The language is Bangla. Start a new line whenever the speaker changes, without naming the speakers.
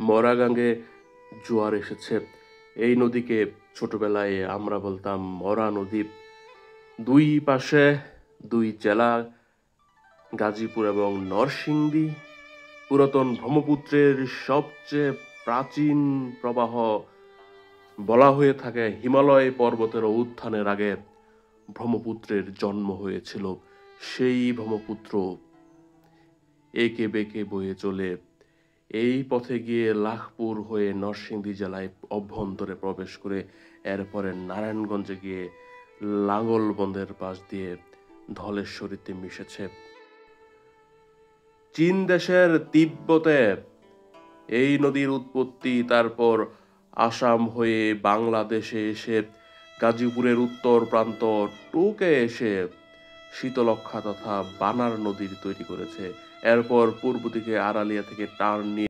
মরাগাঙ্গে জোয়ার এসেছে। এই নদীকে ছোটবেলায় আমরা বলতাম মরা নদী। দুই পাশে দুই জেলা, গাজীপুর এবং নরসিংদী। পুরাতন ব্রহ্মপুত্রের সবচেয়ে প্রাচীন প্রবাহ বলা হয়ে থাকে হিমালয় পর্বতের উত্থানের আগে ব্রহ্মপুত্রের জন্ম হয়েছিল। সেই ব্রহ্মপুত্র এঁকে বেঁকে বয়ে চলে এই পথে গিয়ে লাখপুর হয়ে নরসিংদী জেলায় অভ্যন্তরে প্রবেশ করে এরপরে নারায়ণগঞ্জে গিয়ে লাঙ্গলবন্দের পাশ দিয়ে ধলেশ্বরীতে মিশেছে। চীন দেশের তিব্বতে এই নদীর উৎপত্তি, তারপর আসাম হয়ে বাংলাদেশে এসে গাজীপুরের উত্তর প্রান্ত টুকে এসে শীতলক্ষ্যা তথা বানার নদীর তৈরি করেছে। এরপর পূর্ব দিকে আড়ালিয়া থেকে টার্ন নিয়ে